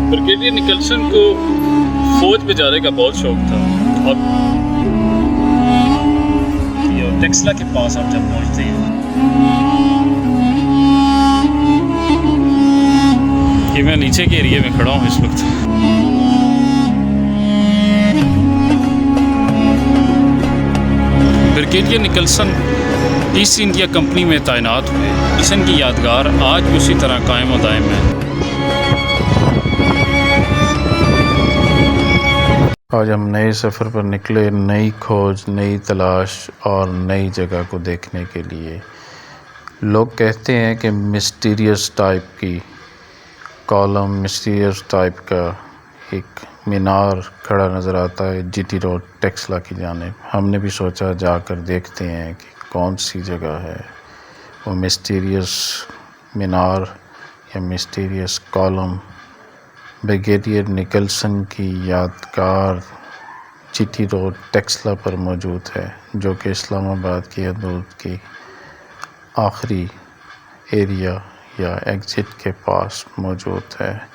Brigadier Nicholson को फौज में जाने का बहुत शौक था और टेक्सला के पास आप जब पहुंचते हैं कि मैं नीचे के एरिया में खड़ा हूँ इस वक्त। Brigadier Nicholson East India Company में तैनात हुए। मिशन की यादगार आज भी उसी तरह कायम और दायम है। आज हम नए सफ़र पर निकले, नई खोज, नई तलाश और नई जगह को देखने के लिए। लोग कहते हैं कि मिस्टीरियस टाइप की कॉलम, मिस्टीरियस टाइप का एक मीनार खड़ा नज़र आता है जीटी रोड टेक्सला की जानिब। हमने भी सोचा जाकर देखते हैं कि कौन सी जगह है वो मिस्टीरियस मीनार या मिस्टीरियस कॉलम। ब्रिगेडियर निकलसन की यादगार जीटी रोड टेक्सला पर मौजूद है, जो कि इस्लामाबाद की हदूद की आखिरी एरिया या एग्ज़िट के पास मौजूद है।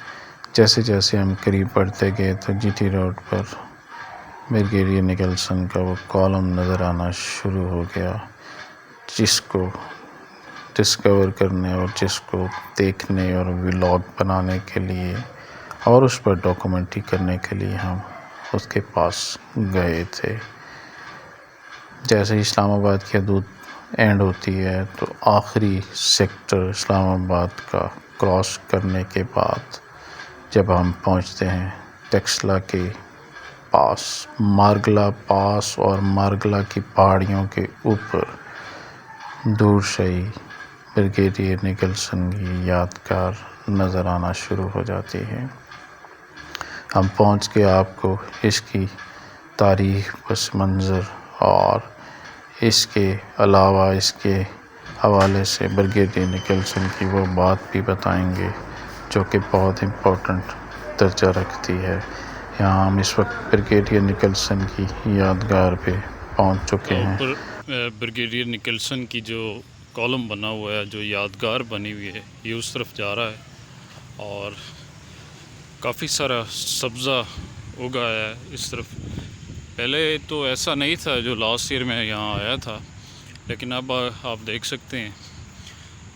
जैसे जैसे हम करीब बढ़ते गए तो जीटी रोड पर ब्रिगेडियर निकलसन का वो कॉलम नज़र आना शुरू हो गया, जिसको डिस्कवर करने और जिसको देखने और व्लॉग बनाने के लिए और उस पर डॉक्यूमेंट्री करने के लिए हम उसके पास गए थे। जैसे इस्लामाबाद की हदूद एंड होती है तो आखिरी सेक्टर इस्लामाबाद का क्रॉस करने के बाद जब हम पहुंचते हैं टेक्सला के पास, मारगला पास और मारगला की पहाड़ियों के ऊपर दूर से ही ब्रिगेडियर निकलसन की यादगार नज़र आना शुरू हो जाती है। हम पहुंच के आपको इसकी तारीख़, पस मंज़र और इसके अलावा इसके हवाले से ब्रिगेडियर निकलसन की वो बात भी बताएंगे जो कि बहुत इम्पोर्टेंट दर्जा रखती है। यहाँ हम इस वक्त ब्रिगेडियर निकलसन की यादगार पे पहुंच चुके हैं। ब्रिगेडियर निकलसन की जो कॉलम बना हुआ है, जो यादगार बनी हुई है, ये उस तरफ जा रहा है और काफ़ी सारा सब्ज़ा उगा है इस तरफ। पहले तो ऐसा नहीं था जो लास्ट ईयर में यहाँ आया था, लेकिन अब आप देख सकते हैं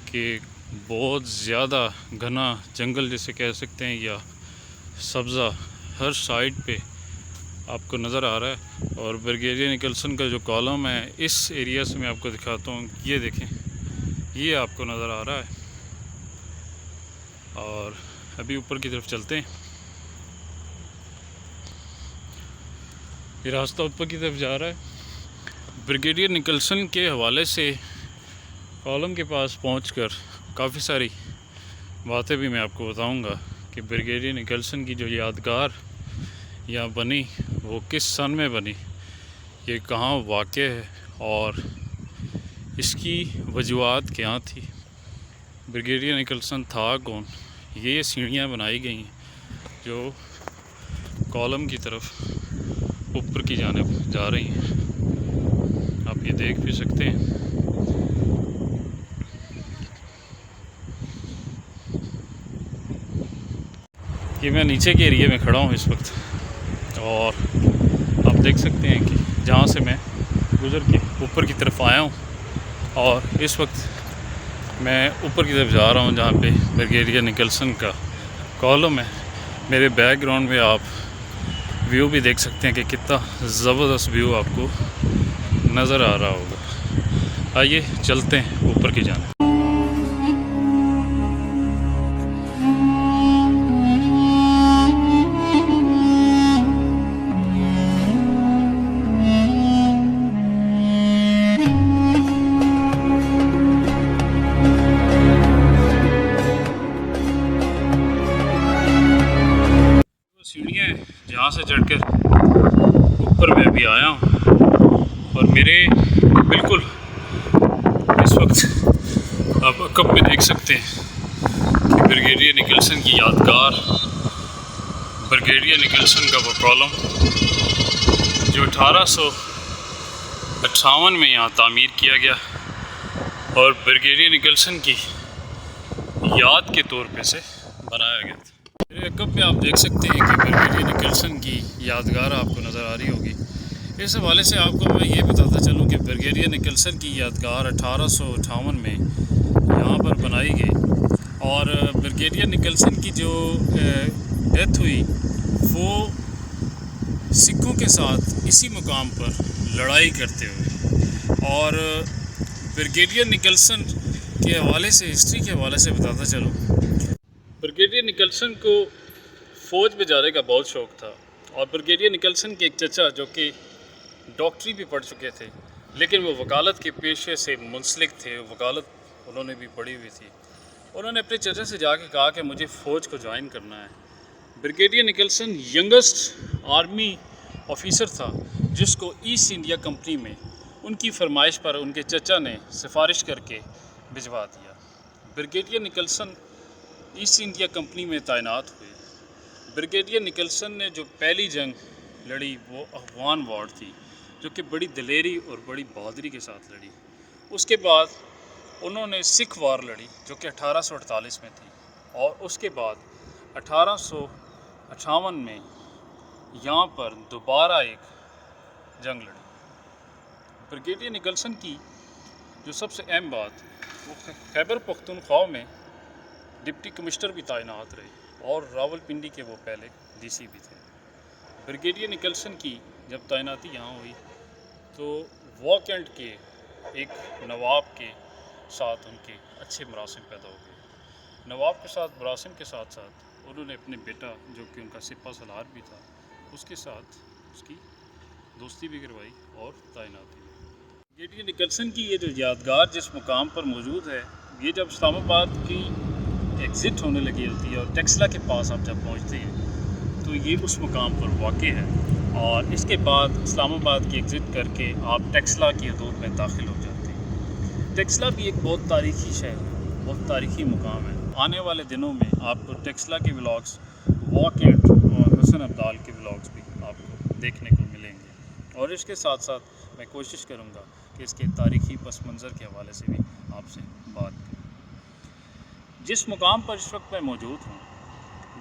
कि बहुत ज़्यादा घना जंगल जैसे कह सकते हैं या सब्ज़ा हर साइड पे आपको नज़र आ रहा है। और ब्रिगेडियर निकलसन का जो कॉलम है इस एरिया से मैं आपको दिखाता हूँ, ये देखें, ये आपको नज़र आ रहा है। और अभी ऊपर की तरफ चलते हैं। ये रास्ता ऊपर की तरफ जा रहा है। ब्रिगेडियर निकलसन के हवाले से कॉलम के पास पहुंचकर काफ़ी सारी बातें भी मैं आपको बताऊंगा कि ब्रिगेडियर निकलसन की जो यादगार यहाँ बनी वो किस सन में बनी, ये कहाँ वाक़ है और इसकी वजूहात क्या थी, ब्रिगेडियर निकलसन था कौन। ये सीढ़ियाँ बनाई गई हैं जो कॉलम की तरफ ऊपर की जानिब जा रही हैं, आप ये देख भी सकते हैं। ये मैं नीचे के एरिया में खड़ा हूँ इस वक्त और आप देख सकते हैं कि जहाँ से मैं गुज़र के ऊपर की तरफ आया हूँ और इस वक्त मैं ऊपर की तरफ जा रहा हूँ जहाँ पे ब्रिगेडियर निकलसन का कॉलम है। मेरे बैकग्राउंड में आप व्यू भी देख सकते हैं कि कितना ज़बरदस्त व्यू आपको नज़र आ रहा होगा। आइए चलते हैं ऊपर की जानिब। सीढ़ियाँ जहाँ से चढ़कर ऊपर मैं भी आया हूँ और मेरे बिल्कुल इस वक्त आप अकब में देख सकते हैं कि ब्रिगेडियर निकलसन की यादगार, ब्रिगेडियर निकलसन का वो कॉलम जो 1858 में यहाँ तामीर किया गया और ब्रिगेडियर निकलसन की याद के तौर पे से बनाया गया था। मेरे कप पे आप देख सकते हैं कि ब्रिगेडियर निकलसन की यादगार आपको नज़र आ रही होगी। इस हवाले से आपको मैं ये बताता चलूँ कि ब्रिगेडियर निकलसन की यादगार 1858 में यहाँ पर बनाई गई और ब्रिगेडियर निकलसन की जो डेथ हुई वो सिखों के साथ इसी मुकाम पर लड़ाई करते हुए। और ब्रिगेडियर निकलसन के हवाले से, हिस्ट्री के हवाले से बताता चलूँ, ब्रिगेडियर निकलसन को फ़ौज में जाने का बहुत शौक़ था और ब्रिगेडियर निकलसन के एक चचा जो कि डॉक्टरी भी पढ़ चुके थे लेकिन वो वकालत के पेशे से मुंसलिक थे, वकालत उन्होंने भी पढ़ी हुई थी। उन्होंने अपने चचा से जाके कहा कि मुझे फ़ौज को ज्वाइन करना है। Brigadier Nicholson youngest army officer था जिसको ईस्ट इंडिया कंपनी में उनकी फरमाइश पर उनके चचा ने सिफारिश करके भिजवा दिया। Brigadier Nicholson East India Company में तैनात हुए। ब्रिगेडियर निकलसन ने जो पहली जंग लड़ी वो अफगान वॉर थी जो कि बड़ी दिलेरी और बड़ी बहादुरी के साथ लड़ी। उसके बाद उन्होंने सिख वार लड़ी जो कि 1848 में थी और उसके बाद 1858 में यहाँ पर दोबारा एक जंग लड़ी। ब्रिगेडियर निकलसन की जो सबसे अहम बात वो खैबर पख्तूनख्वा में डिप्टी कमिश्नर भी तैनात रहे और रावलपिंडी के वो पहले डीसी भी थे। ब्रिगेडियर निकलसन की जब तैनाती यहाँ हुई तो वॉकएंड के एक नवाब के साथ उनके अच्छे मरासिम पैदा हो गए। नवाब के साथ मरासिम के साथ साथ उन्होंने अपने बेटा जो कि उनका सिपा सलार भी था उसके साथ उसकी दोस्ती भी करवाई और तैनाती। ब्रिगेडियर निकलसन की ये जो यादगार जिस मुकाम पर मौजूद है, ये जब इस्लामाबाद की एग्ज़िट होने लगी होती है और टेक्सला के पास आप जब पहुँचते हैं तो ये उस मुकाम पर वाक़ई है और इसके बाद इस्लामाबाद की एग्ज़िट करके आप टेक्सला की हदूद में दाखिल हो जाते हैं। टेक्सला भी एक बहुत तारीख़ी शहर है, बहुत तारीख़ी मुकाम है। आने वाले दिनों में आपको टेक्सला के व्लॉग्स, वॉकएंड और हसन अब्दाल के व्लॉग्स भी आपको देखने को मिलेंगे और इसके साथ साथ मैं कोशिश करूँगा कि इसके तारीख़ी पस मंज़र के हवाले से भी आपसे बात करूँ। जिस मुकाम पर इस वक्त मैं मौजूद हूँ,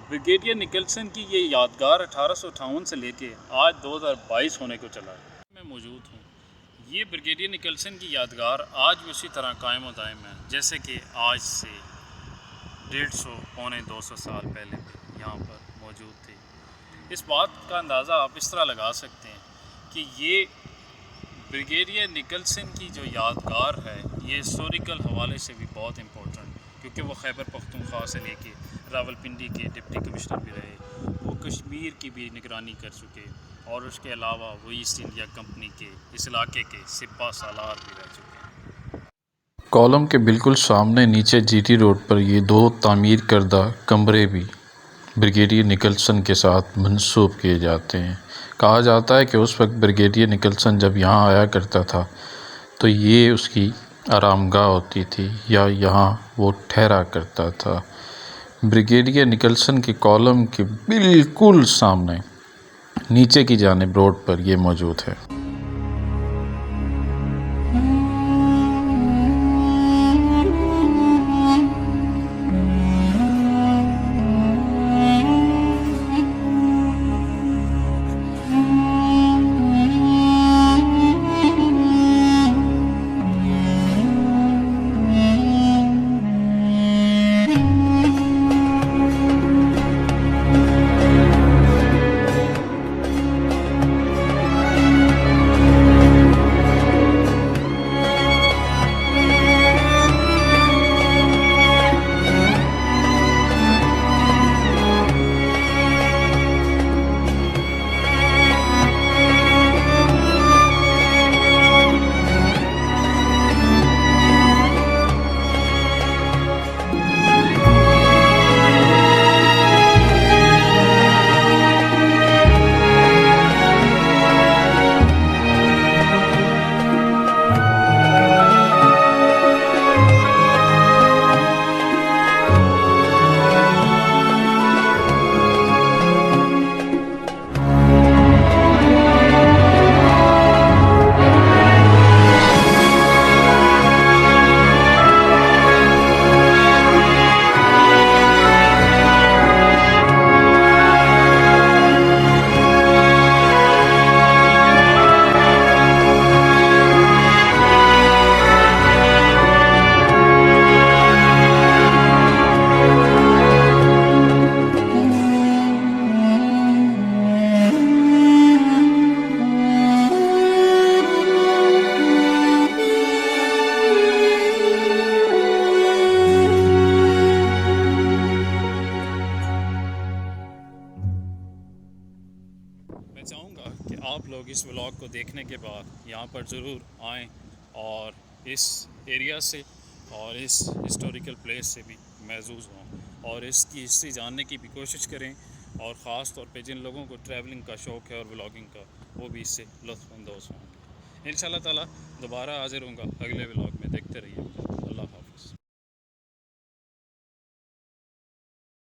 ब्रिगेडियर निकलसन की ये यादगार 1858 से लेके आज 2022 होने को चला है। मैं मौजूद हूँ, ये ब्रिगेडियर निकलसन की यादगार आज भी उसी तरह कायम व दायम है जैसे कि आज से 150 पौने 200 साल पहले भी यहाँ पर मौजूद थे। इस बात का अंदाज़ा आप इस तरह लगा सकते हैं कि ये ब्रिगेडियर निकलसन की जो यादगार है ये हिस्टोरिकल हवाले से भी बहुत इम्पोर्टेंट, क्योंकि वो खैबर पख्तूनख्वा से लेके रावलपिंडी के डिप्टी कमिश्नर भी रहे, वो कश्मीर की भी निगरानी कर चुके और उसके अलावा वो ईस्ट इंडिया कंपनी के इस इलाके के सिपा सालार भी रह चुके। कॉलम के बिल्कुल सामने नीचे जीटी रोड पर ये 2 तामीर करदा कमरे भी ब्रिगेडियर निकलसन के साथ मंसूब किए जाते हैं। कहा जाता है कि उस वक्त ब्रिगेडियर निकलसन जब यहाँ आया करता था तो ये उसकी आरामगाह होती थी या यहाँ वो ठहरा करता था। ब्रिगेडियर निकलसन के कॉलम के बिल्कुल सामने नीचे की जानिब रोड पर ये मौजूद है। आप लोग इस व्लॉग को देखने के बाद यहाँ पर ज़रूर आएँ और इस एरिया से और इस हिस्टोरिकल प्लेस से भी महसूस हों और इसकी हिस्ट्री जानने की भी कोशिश करें। और ख़ास तौर पे जिन लोगों को ट्रैवलिंग का शौक़ है और व्लॉगिंग का, वो भी इससे लुत्फ़अंदोज़ होंगे। इंशाअल्लाह ताला दोबारा हाज़िर होऊंगा अगले व्लॉग में, देखते रहिए।